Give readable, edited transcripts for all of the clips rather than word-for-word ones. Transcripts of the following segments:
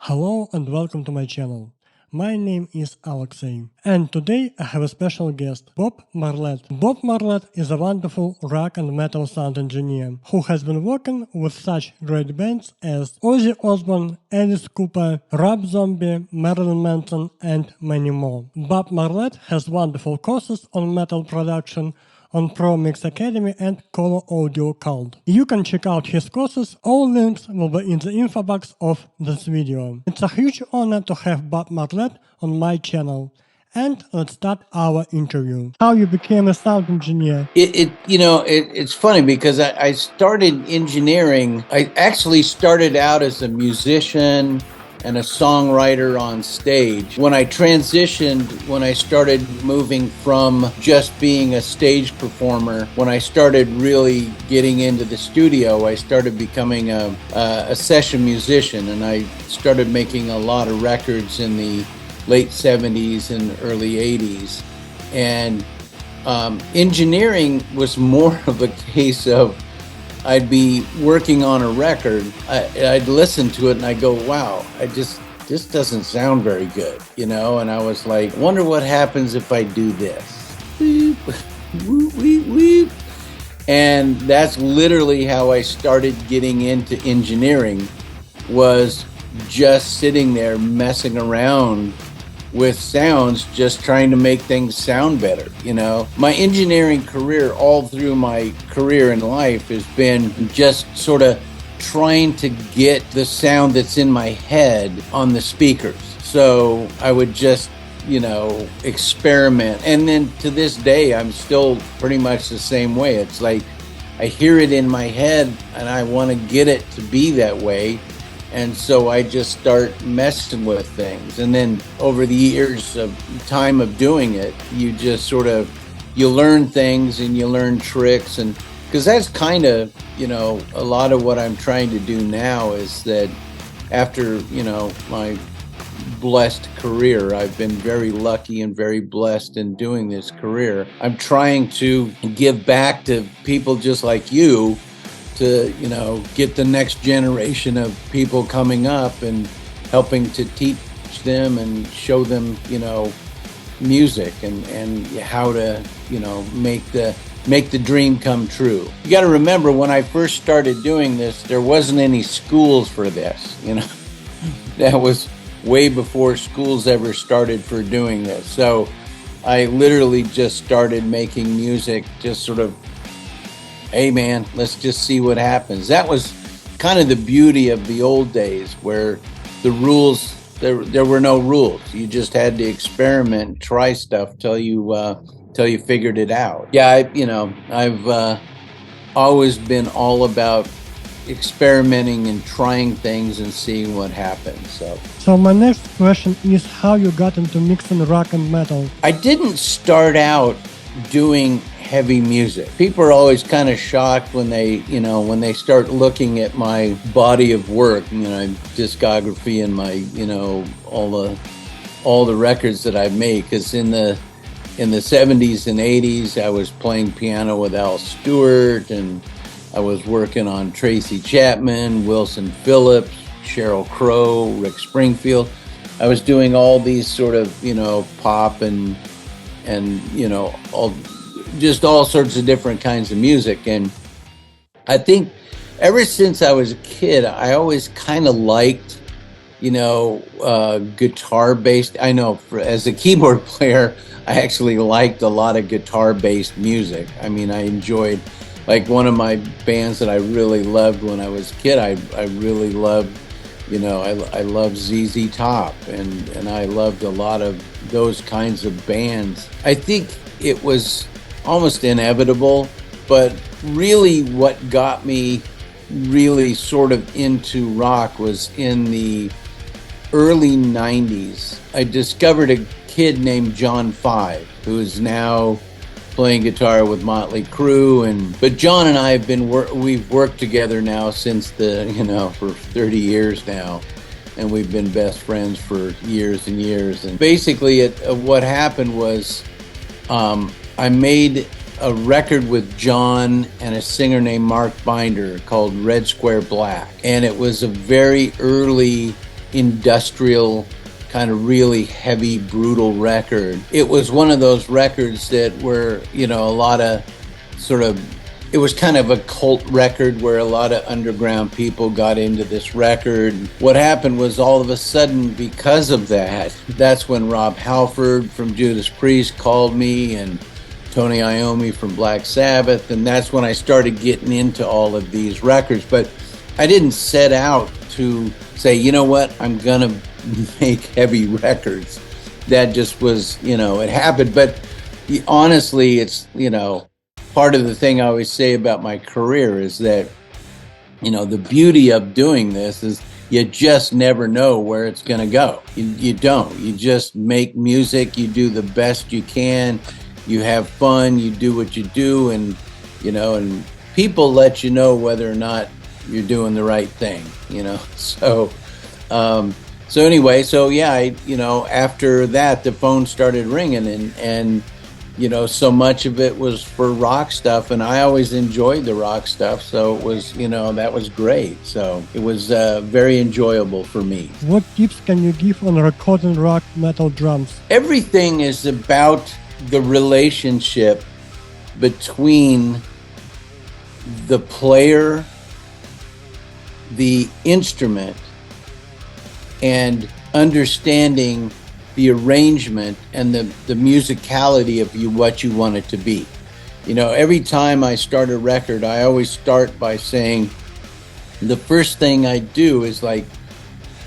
Hello and welcome to my channel. My name is Alexei, and today I have a special guest, Bob Marlette. Bob Marlette is a wonderful rock and metal sound engineer who has been working with such great bands as Ozzy Osbourne, Alice Cooper, Rob Zombie, Marilyn Manson, and many more. Bob Marlette has wonderful courses on metal production on Pro Mix Academy and Color Audio Cult. You can check out his courses, all links will be in the info box of this video. It's a huge honor to have Bob Marlette on my channel. And let's start our interview. How you became a sound engineer? It's funny because I started engineering. I actually started out as a musician and a songwriter on stage. When I transitioned, when I started moving from just being a stage performer, when I started really getting into the studio, I started becoming a session musician, and I started making a lot of records in the late 70s and early 80s. And engineering was more of a case of I'd be working on a record, I'd listen to it and I'd go, wow, this doesn't sound very good, and I was like, wonder what happens if I do this. Weep, weep, weep, weep. And that's literally how I started getting into engineering, was just sitting there messing around with sounds, just trying to make things sound better. My engineering career, all through my career in life, has been just sort of trying to get the sound that's in my head on the speakers. So I would just experiment, and then to this day I'm still pretty much the same way. It's like I hear it in my head and I want to get it to be that way. And so I just start messing with things. And then over the years of time of doing it, you just you learn things and you learn tricks. And because that's kind of, a lot of what I'm trying to do now is that after, my blessed career, I've been very lucky and very blessed in doing this career. I'm trying to give back to people just like you, to get the next generation of people coming up and helping to teach them and show them music and how to make the dream come true. You got to remember, when I first started doing this, there wasn't any schools for this. That was way before schools ever started for doing this. So I literally just started making music, just sort of, hey man, let's just see what happens. That was kind of the beauty of the old days, where the rules, there were no rules. You just had to experiment, try stuff till you figured it out. Yeah, I've always been all about experimenting and trying things and seeing what happens. So my next question is how you got into mixing rock and metal. I didn't start out doing heavy music. People are always kind of shocked when they start looking at my body of work, discography, and my, all the records that I made. Because in the 70s and 80s, I was playing piano with Al Stewart, and I was working on Tracy Chapman, Wilson Phillips, Sheryl Crow, Rick Springfield. I was doing all these sort of, pop and all sorts of different kinds of music. And I think ever since I was a kid, I always kind of liked, guitar-based. I know as a keyboard player, I actually liked a lot of guitar-based music. I mean, I enjoyed, like, one of my bands that I really loved when I was a kid, I really loved, I loved ZZ Top, and I loved a lot of those kinds of bands. I think it was almost inevitable, but really what got me really sort of into rock was in the early 90s. I discovered a kid named John Five, who is now playing guitar with Motley Crue, but John and I have we've worked together now since for 30 years now, and we've been best friends for years and years. And basically what happened was I made a record with John and a singer named Mark Binder called Red Square Black. And it was a very early industrial, kind of really heavy, brutal record. It was one of those records that were, a lot of sort of, it was kind of a cult record where a lot of underground people got into this record. What happened was all of a sudden, because of that, that's when Rob Halford from Judas Priest called me, and Tony Iommi from Black Sabbath, and that's when I started getting into all of these records. But I didn't set out to say, you know what, I'm gonna make heavy records. That just was, it happened. But honestly, it's, part of the thing I always say about my career is that, the beauty of doing this is you just never know where it's going to go. You don't. You just make music. You do the best you can. You have fun. You do what you do. And, and people let you know whether or not you're doing the right thing, So anyway, after that, the phone started ringing and so much of it was for rock stuff, and I always enjoyed the rock stuff. So it was, that was great. So it was very enjoyable for me. What tips can you give on recording rock metal drums? Everything is about the relationship between the player, the instrument, and understanding the arrangement and the musicality of what you want it to be. Every time I start a record, I always start by saying, the first thing I do is like,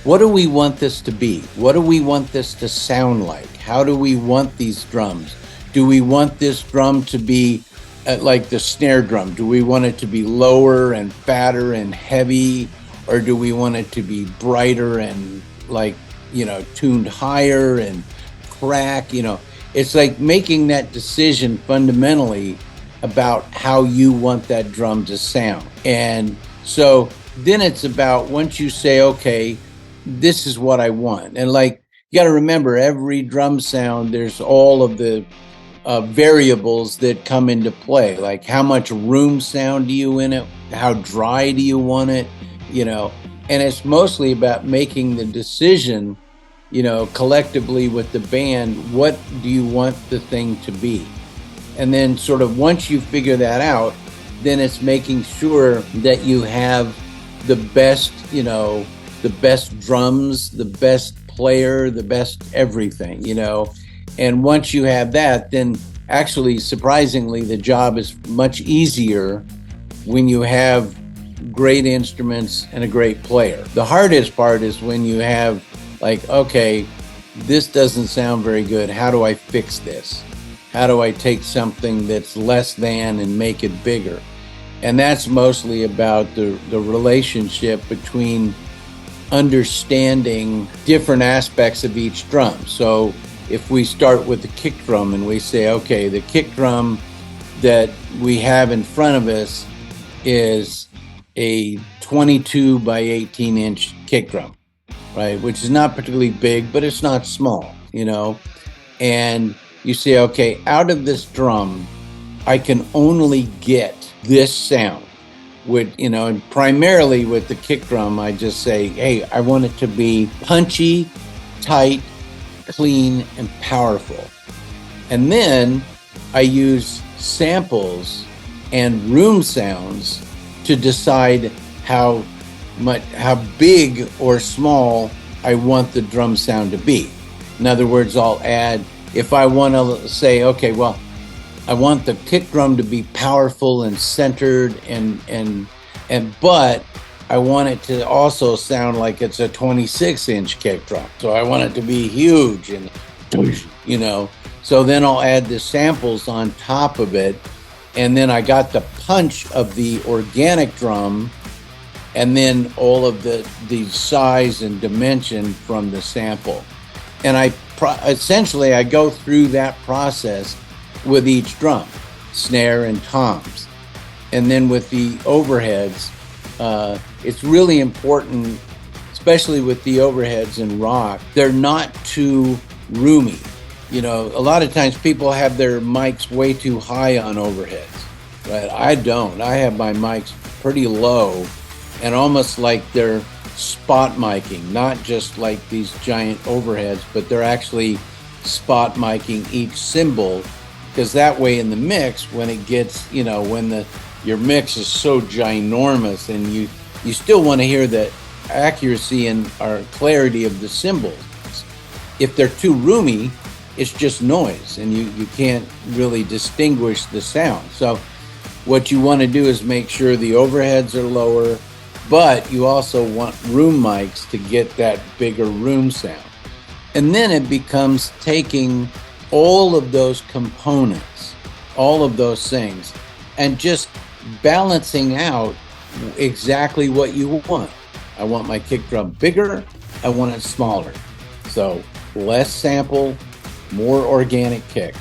what do we want this to be? What do we want this to sound like? How do we want these drums? Do we want this drum to be like the snare drum? Do we want it to be lower and fatter and heavy? Or do we want it to be brighter and tuned higher and crack? It's like making that decision fundamentally about how you want that drum to sound. And so then it's about, once you say, okay, this is what I want. And you got to remember, every drum sound, there's all of the variables that come into play. Like, how much room sound do you in it? How dry do you want it? And it's mostly about making the decision, collectively with the band, what do you want the thing to be? And then sort of once you figure that out, then it's making sure that you have the best, the best drums, the best player, the best everything, And once you have that, then actually, surprisingly, the job is much easier when you have great instruments and a great player. The hardest part is when you have okay, this doesn't sound very good. How do I fix this? How do I take something that's less than and make it bigger? And that's mostly about the relationship between understanding different aspects of each drum. So if we start with the kick drum and we say, okay, the kick drum that we have in front of us is a 22 by 18 inch kick drum, right? Which is not particularly big, but it's not small, and you say, okay, out of this drum, I can only get this sound with, and primarily with the kick drum, I just say, hey, I want it to be punchy, tight, clean, and powerful. And then I use samples and room sounds to decide how big or small I want the drum sound to be. In other words, I'll add, if I want to say, okay, well, I want the kick drum to be powerful and centered but I want it to also sound like it's a 26-inch kick drum. So I want it to be huge and, so then I'll add the samples on top of it. And then I got the punch of the organic drum, and then all of the size and dimension from the sample. And essentially I go through that process with each drum, snare and toms. And then with the overheads, it's really important, especially with the overheads in rock, they're not too roomy. A lot of times people have their mics way too high on overheads, right? I don't. I have my mics pretty low and almost like they're spot miking, not just like these giant overheads, but they're actually spot miking each cymbal, because that way in the mix, when it gets, when your mix is so ginormous, and you still want to hear the accuracy and or clarity of the cymbals. If they're too roomy, it's just noise, and you can't really distinguish the sound. So what you want to do is make sure the overheads are lower, but you also want room mics to get that bigger room sound. And then it becomes taking all of those components, all of those things, and just balancing out exactly what you want. I want my kick drum bigger, I want it smaller. So less sample, more organic kick.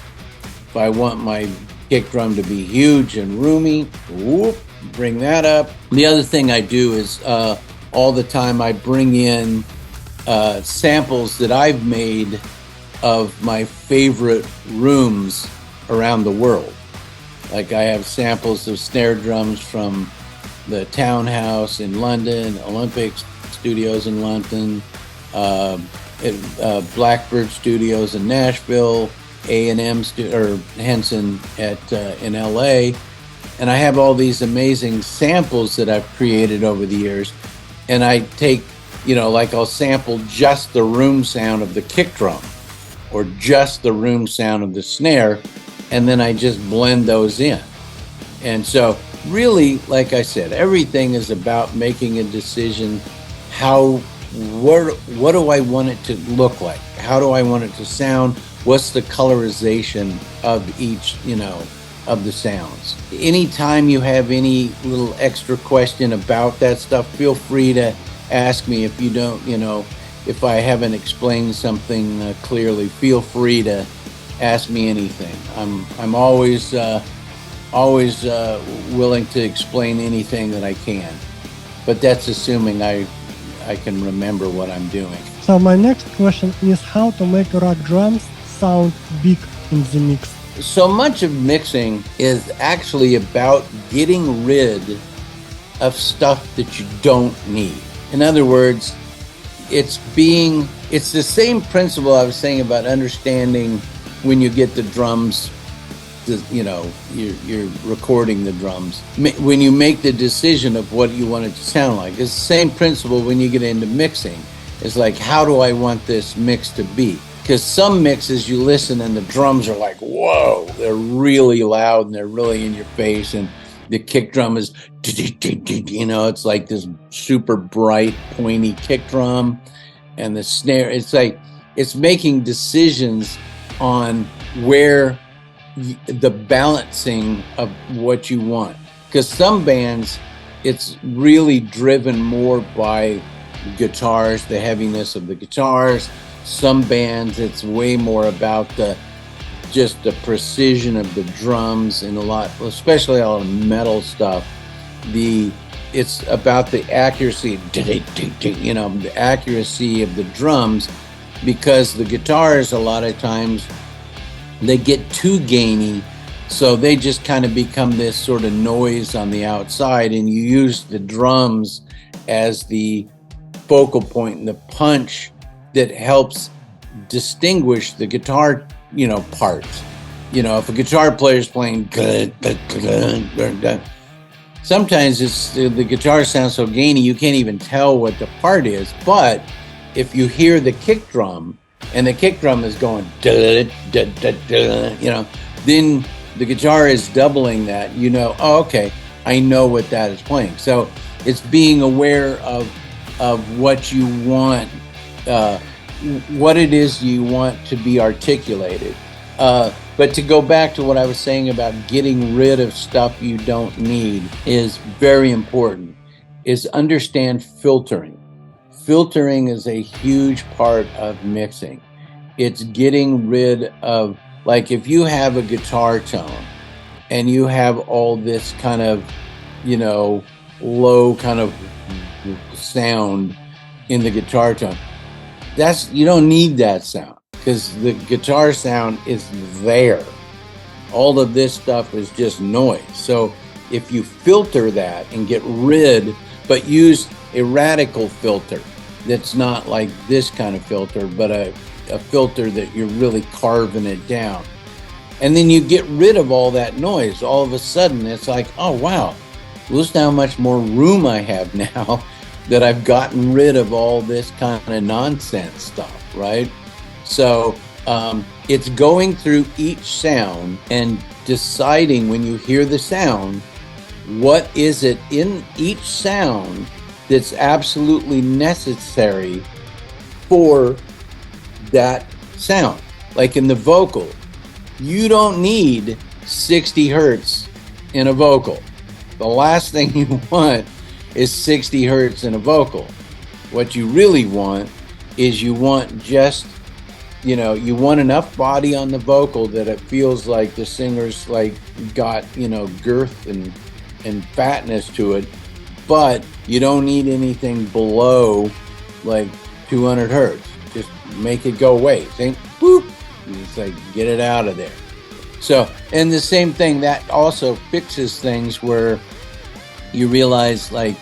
If I want my kick drum to be huge and roomy, bring that up. The other thing I do is all the time I bring in samples that I've made of my favorite rooms around the world. Like I have samples of snare drums from the Townhouse in London, Olympic Studios in London, Blackbird Studios in Nashville, A&M or Henson in LA, and I have all these amazing samples that I've created over the years. And I take, like I'll sample just the room sound of the kick drum, or just the room sound of the snare, and then I just blend those in. And so really, like I said, everything is about making a decision. What do I want it to look like? How do I want it to sound? What's the colorization of each, of the sounds? Anytime you have any little extra question about that stuff, feel free to ask me. If you don't, if I haven't explained something clearly, feel free to ask me anything. I'm always willing to explain anything that I can, but that's assuming I can remember what I'm doing. So my next question is how to make rock drums sound big in the mix. So much of mixing is actually about getting rid of stuff that you don't need. In other words, it's the same principle I was saying about understanding when you get the drums, you're recording the drums. When you make the decision of what you want it to sound like, it's the same principle when you get into mixing. It's like, how do I want this mix to be? Because some mixes you listen and the drums are like, whoa, they're really loud and they're really in your face, and the kick drum is, it's like this super bright, pointy kick drum, and the snare, it's like, it's making decisions on where the balancing of what you want. Because some bands, it's really driven more by guitars, the heaviness of the guitars. Some bands, it's way more about just the precision of the drums, and especially a lot of metal stuff. It's about the accuracy, the accuracy of the drums, because the guitars a lot of times they get too gainy, so they just kind of become this sort of noise on the outside, and you use the drums as the focal point and the punch that helps distinguish the guitar, parts. If a guitar player is playing good, sometimes the guitar sounds so gainy you can't even tell what the part is. But if you hear the kick drum, and the kick drum is going, then the guitar is doubling that, oh, okay, I know what that is playing. So it's being aware of what you want, what it is you want to be articulated. But to go back to what I was saying about getting rid of stuff you don't need is very important, is understand filtering. Filtering is a huge part of mixing. It's getting rid of, like, if you have a guitar tone and you have all this kind of, low kind of sound in the guitar tone, you don't need that sound, because the guitar sound is there. All of this stuff is just noise. So if you filter that and get rid, but use a radical filter that's not like this kind of filter, but a filter that you're really carving it down. And then you get rid of all that noise. All of a sudden, it's like, oh, wow, listen how much more room I have now that I've gotten rid of all this kind of nonsense stuff, right? So it's going through each sound and deciding when you hear the sound, what is it in each sound that's absolutely necessary for that sound. Like in the vocal, you don't need 60 hertz in a vocal. The last thing you want is 60 hertz in a vocal. What you really want is you want just, you want enough body on the vocal that it feels like the singer's like got, girth and fatness to it, but you don't need anything below like 200 hertz. Just make it go away. Think, boop, it's like get it out of there. So, and the same thing, that also fixes things where you realize like,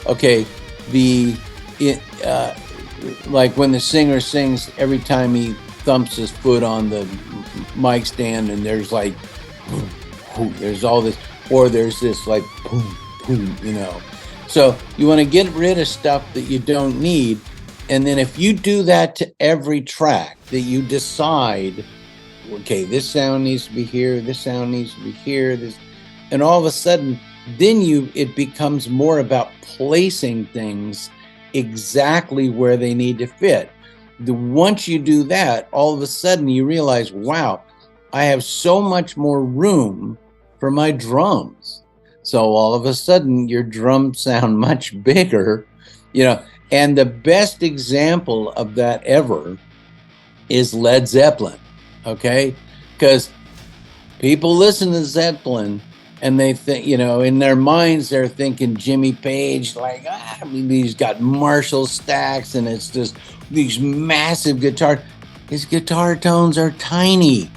okay, like when the singer sings, every time he thumps his foot on the mic stand and there's like, there's all this, or there's this like, So you want to get rid of stuff that you don't need. And then if you do that to every track, that you decide, okay, this sound needs to be here, this sound needs to be here, this, and all of a sudden, then it becomes more about placing things exactly where they need to fit. Once you do that, all of a sudden you realize, wow, I have so much more room for my drums. So all of a sudden your drums sound much bigger, and the best example of that ever is Led Zeppelin, okay? Because people listen to Zeppelin and they think, in their minds, they're thinking Jimmy Page, like, he's got Marshall stacks and it's just these massive guitar. His guitar tones are tiny.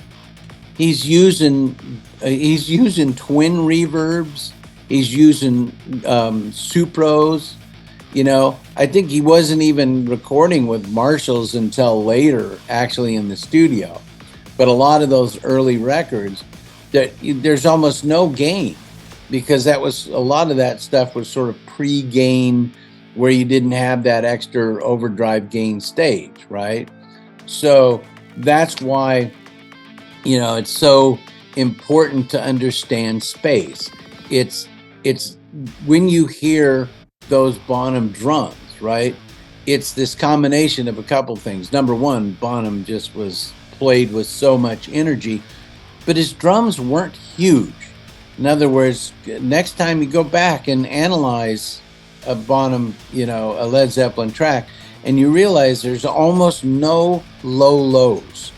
He's using twin reverbs. He's using Supros. I think he wasn't even recording with Marshalls until later, actually in the studio. But a lot of those early records, there's almost no gain, because a lot of that stuff was sort of pre-gain, where you didn't have that extra overdrive gain stage, right? So that's why, it's so important to understand space. It's when you hear those Bonham drums, right? It's this combination of a couple things. Number one, Bonham just was played with so much energy, but his drums weren't huge. In other words, next time you go back and analyze a Bonham, a Led Zeppelin track, and you realize there's almost no low lows.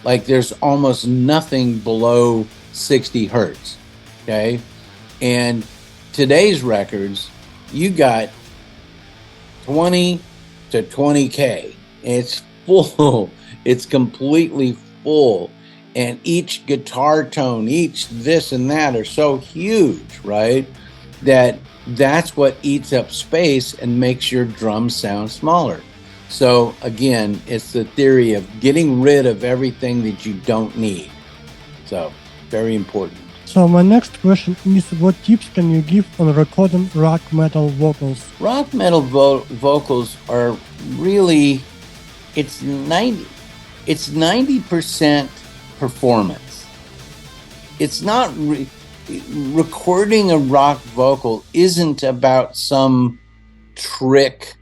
Like there's almost nothing below 60 hertz, okay? And today's records, you got 20 to 20K. It's full. It's completely full. And each guitar tone, each this and that are so huge, right? That's what eats up space and makes your drums sound smaller. So again, it's the theory of getting rid of everything that you don't need. So very important. So my next question is, what tips can you give on recording rock metal vocals? Rock metal vocals are really, it's 90% performance. It's not recording a rock vocal isn't about some trick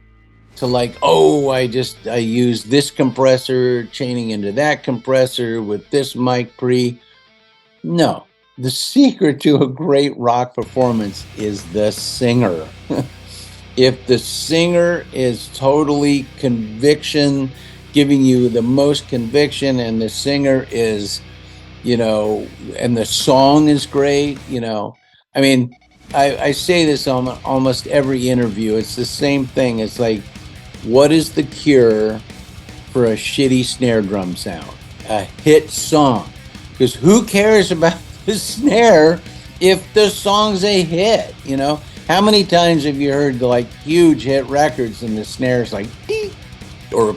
to like, I use this compressor chaining into that compressor with this mic pre. No. The secret to a great rock performance is the singer. If the singer is totally conviction, giving you the most conviction, and the singer is, and the song is great, I say this on almost every interview. It's the same thing. It's like, what is the cure for a shitty snare drum sound? A hit song. Because who cares about the snare if the song's a hit? How many times have you heard the like huge hit records and the snares like dee, or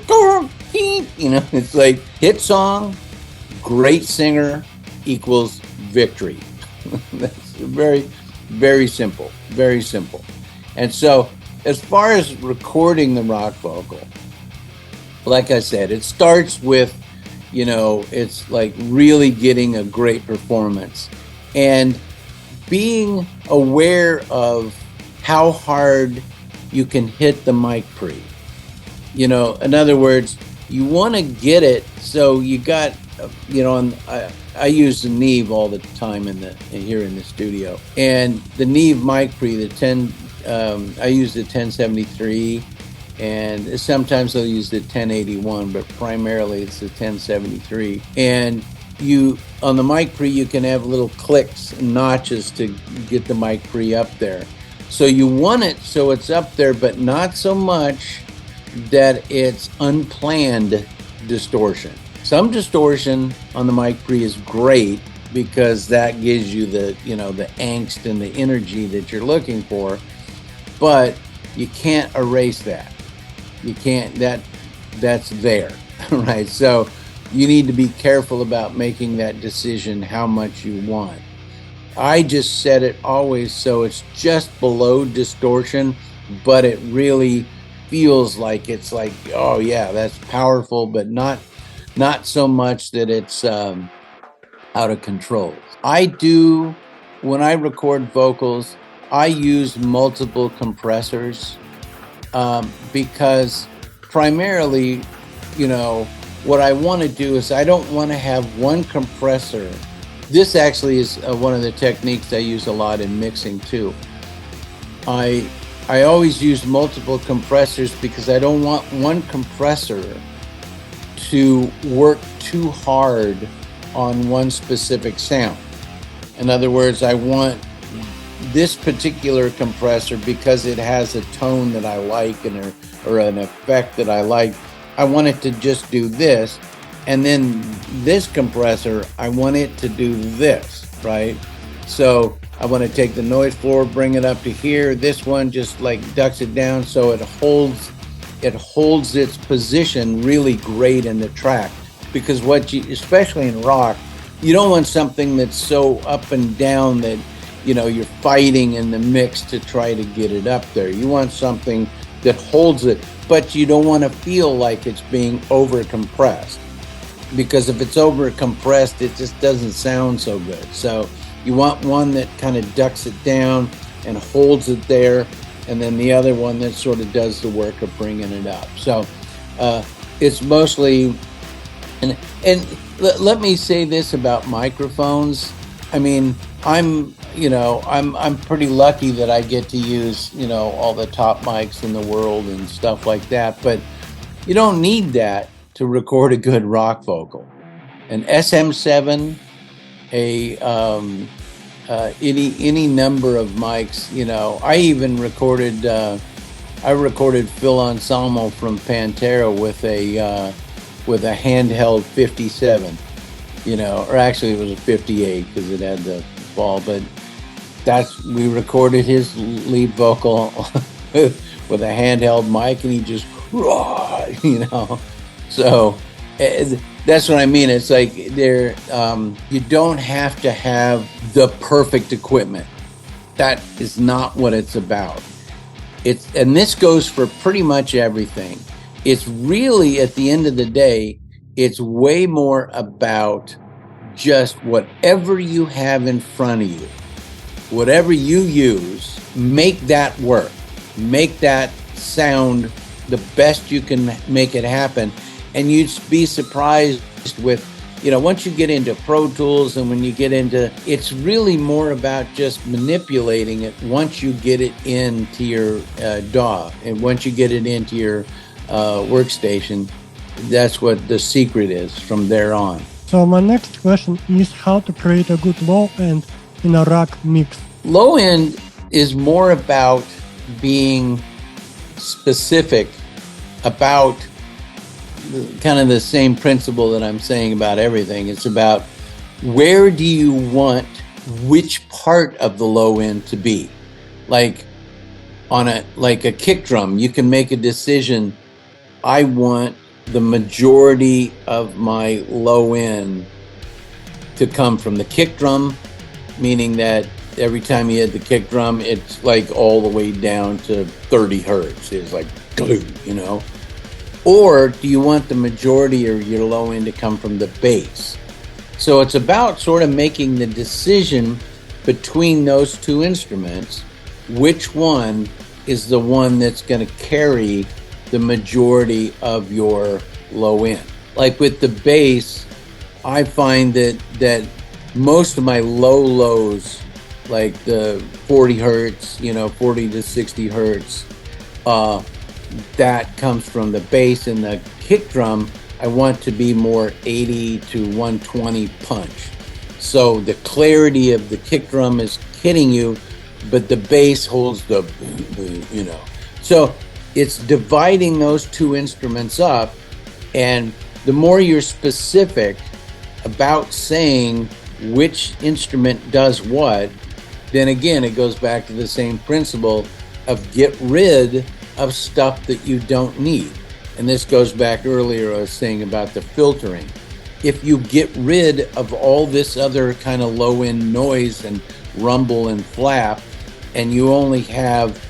dee, you know, it's like hit song, great singer equals victory. That's very, very simple, very simple. And so as far as recording the rock vocal, like I said, it starts with, you know, it's like really getting a great performance and being aware of how hard you can hit the mic pre. You know, in other words, you want to get it so you got, you know, I use the Neve all the time here in the studio, and the Neve mic pre, the 10, I use the 1073, and sometimes I'll use the 1081, but primarily it's the 1073. And you, on the mic pre, you can have little clicks and notches to get the mic pre up there. So you want it so it's up there, but not so much that it's unplanned distortion. Some distortion on the mic pre is great because that gives you the, you know, the angst and the energy that you're looking for, but you can't erase that. You can't, that's there, right? So you need to be careful about making that decision how much you want. I just set it always so it's just below distortion, but it really feels like it's like, oh yeah, that's powerful, but not so much that it's out of control. When I record vocals, I use multiple compressors because primarily, you know, what I want to do is I don't want to have one compressor. This actually is one of the techniques I use a lot in mixing too. I always use multiple compressors because I don't want one compressor to work too hard on one specific sound. In other words, I want this particular compressor because it has a tone that I like or an effect that I like. I want it to just do this. And then this compressor, I want it to do this, right? So I want to take the noise floor, bring it up to here. This one just like ducks it down so it holds its position really great in the track. Because especially in rock, you don't want something that's so up and down that, you know, you're fighting in the mix to try to get it up there. You want something that holds it, but you don't want to feel like it's being over compressed. Because if it's over compressed, it just doesn't sound so good. So you want one that kind of ducks it down and holds it there, and then the other one that sort of does the work of bringing it up. So it's mostly, and let me say this about microphones. I mean, I'm pretty lucky that I get to use, you know, all the top mics in the world and stuff like that, but you don't need that to record a good rock vocal. An SM7, any number of mics, you know. I even recorded Phil Anselmo from Pantera with a handheld 57, you know, or actually it was a 58 because it had the ball, but we recorded his lead vocal with a handheld mic, and he just, you know. So that's what I mean. It's like you don't have to have the perfect equipment. That is not what it's about. And this goes for pretty much everything. It's really, at the end of the day, it's way more about just whatever you have in front of you, whatever you use, make that work, make that sound the best you can make it happen. And you'd be surprised with, you know, once you get into Pro Tools and when you get into, it's really more about just manipulating it once you get it into your DAW and once you get it into your workstation. That's what the secret is from there on. So my next question is how to create a good low end in a rock mix. Low end is more about being specific about kind of the same principle that I'm saying about everything. It's about where do you want which part of the low end to be? Like on like a kick drum, you can make a decision. I want the majority of my low end to come from the kick drum, meaning that every time you hit the kick drum, it's like all the way down to 30 hertz. It's like glue, you know? Or do you want the majority of your low end to come from the bass? So it's about sort of making the decision between those two instruments, which one is the one that's going to carry the majority of your low end. Like with the bass, I find that most of my lows, like the 40 hertz, 40 to 60 hertz, that comes from the bass. And the kick drum, I want to be more 80 to 120 punch. So the clarity of the kick drum is hitting you, but the bass holds the, So it's dividing those two instruments up, and the more you're specific about saying which instrument does what, then again, it goes back to the same principle of get rid of stuff that you don't need. And this goes back earlier, I was saying about the filtering. If you get rid of all this other kind of low-end noise and rumble and flap, and you only have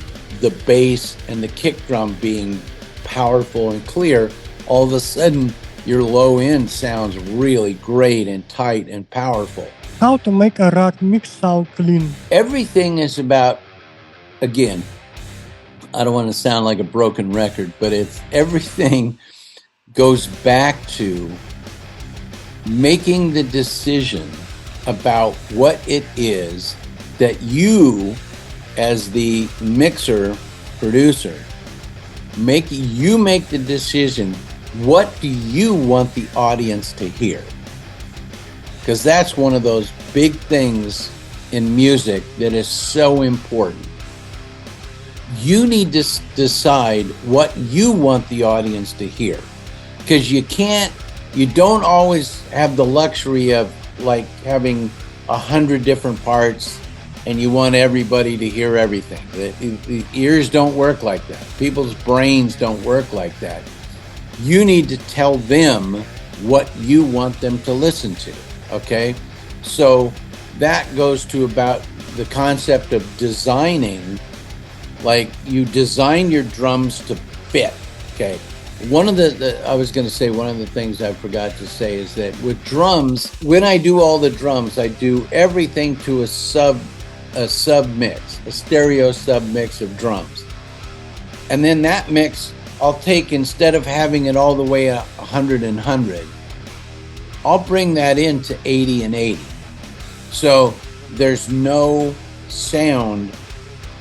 the bass and the kick drum being powerful and clear, all of a sudden your low end sounds really great and tight and powerful. How to make a rock mix sound clean? Everything is about, again, I don't want to sound like a broken record, but everything goes back to making the decision about what it is that you, as the mixer producer, make the decision. What do you want the audience to hear? Because that's one of those big things in music that is so important. You need to decide what you want the audience to hear. Because you don't always have the luxury of like having 100 different parts and you want everybody to hear everything. The ears don't work like that. People's brains don't work like that. You need to tell them what you want them to listen to, okay? So that goes to about the concept of designing, like you design your drums to fit, okay? One of the things I forgot to say is that with drums, when I do all the drums, I do everything to a sub mix, a stereo sub mix of drums. And then that mix, I'll take, instead of having it all the way at 100 and 100, I'll bring that into 80 and 80. So there's no sound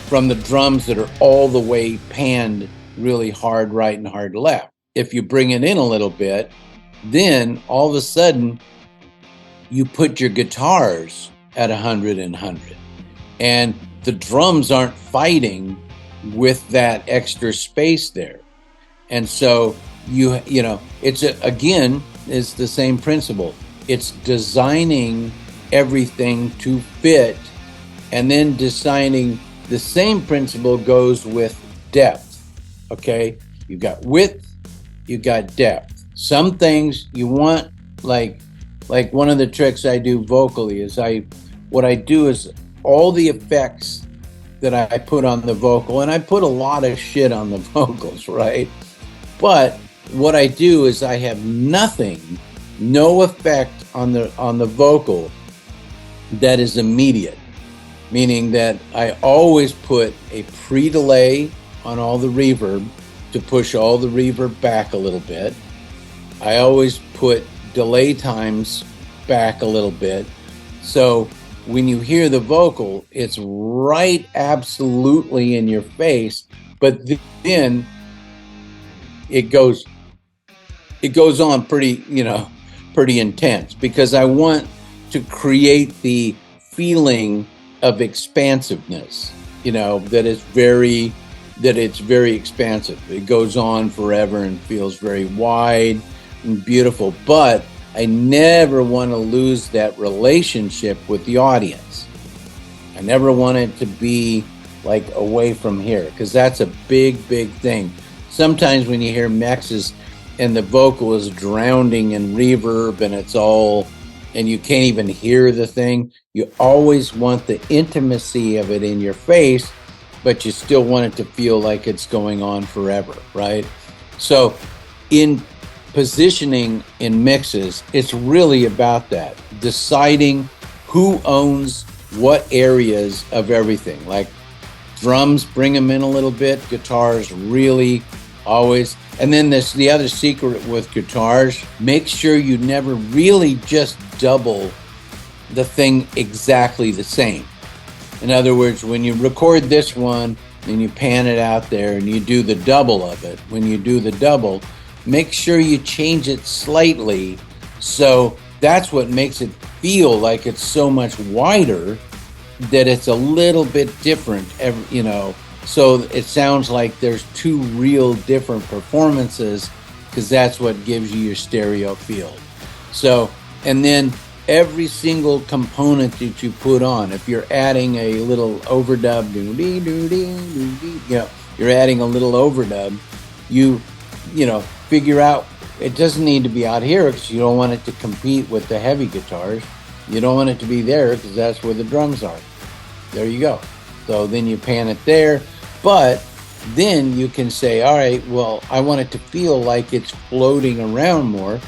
from the drums that are all the way panned really hard right and hard left. If you bring it in a little bit, then all of a sudden you put your guitars at 100 and 100. And the drums aren't fighting with that extra space there. And so it's the same principle. It's designing everything to fit, and then designing the same principle goes with depth. Okay, you got width, you got depth. Some things you want, like one of the tricks I do vocally is what I do is all the effects that I put on the vocal, and I put a lot of shit on the vocals, right? But what I do is I have no effect on the vocal that is immediate, meaning that I always put a pre-delay on all the reverb to push all the reverb back a little bit. I always put delay times back a little bit. So when you hear the vocal, it's right absolutely in your face, but then it goes on pretty intense, because I want to create the feeling of expansiveness, that it's very expansive. It goes on forever and feels very wide and beautiful, but I never want to lose that relationship with the audience. I never want it to be like away from here, because that's a big thing. Sometimes when you hear mixes and the vocal is drowning in reverb and it's all, and you can't even hear the thing, you always want the intimacy of it in your face, but you still want it to feel like it's going on forever, right? So in positioning in mixes, it's really about that, deciding who owns what areas of everything. Like drums, bring them in a little bit, guitars really always. And then the other secret with guitars, make sure you never really just double the thing exactly the same. In other words, when you record this one and you pan it out there and you do the double of it, when you do the double, make sure you change it slightly. So that's what makes it feel like it's so much wider, that it's a little bit different, you know. So it sounds like there's two real different performances, because that's what gives you your stereo feel. So, and then every single component that you put on, if you're adding a little overdub, you know, you're adding a little overdub, you know, figure out, it doesn't need to be out here because you don't want it to compete with the heavy guitars. You don't want it to be there because that's where the drums are. There you go. So then you pan it there, but then you can say, all right, well, I want it to feel like it's floating around more.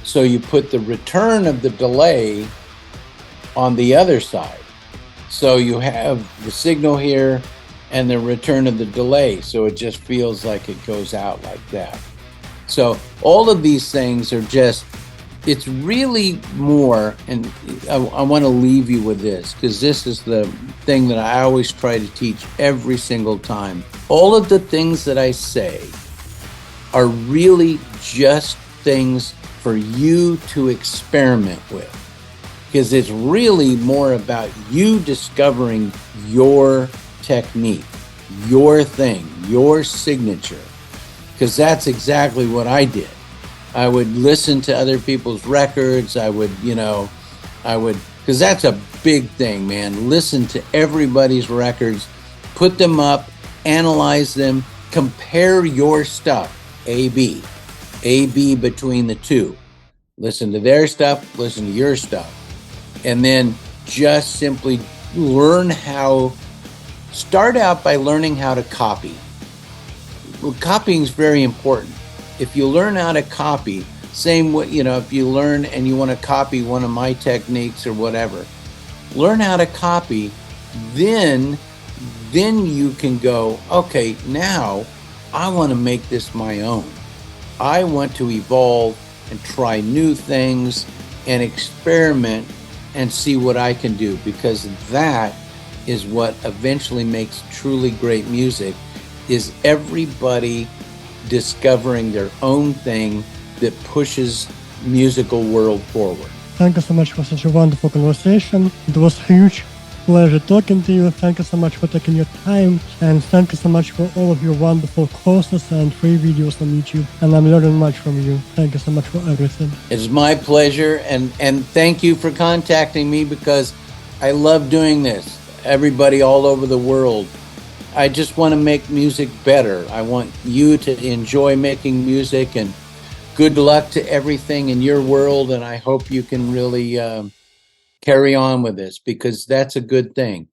So you put the return of the delay on the other side. So you have the signal here and the return of the delay. So it just feels like it goes out like that. So all of these things are just, it's really more, and I want to leave you with this, because this is the thing that I always try to teach every single time. All of the things that I say are really just things for you to experiment with, because it's really more about you discovering your technique, your thing, your signature, because that's exactly what I did. I would listen to other people's records. I would, because that's a big thing, man. Listen to everybody's records, put them up, analyze them, compare your stuff, A-B between the two. Listen to their stuff, listen to your stuff. And then just simply start out by learning how to copy. Well, copying is very important. If you learn how to copy, same way, if you learn and you want to copy one of my techniques or whatever, learn how to copy, then you can go, okay, now I want to make this my own. I want to evolve and try new things and experiment and see what I can do, because that is what eventually makes truly great music, is everybody discovering their own thing that pushes musical world forward. Thank you so much for such a wonderful conversation. It was a huge pleasure talking to you. Thank you so much for taking your time, and thank you so much for all of your wonderful courses and free videos on YouTube. And I'm learning much from you. Thank you so much for everything. It's my pleasure, and thank you for contacting me, because I love doing this. Everybody all over the world, I just want to make music better. I want you to enjoy making music, and good luck to everything in your world. And I hope you can really carry on with this, because that's a good thing.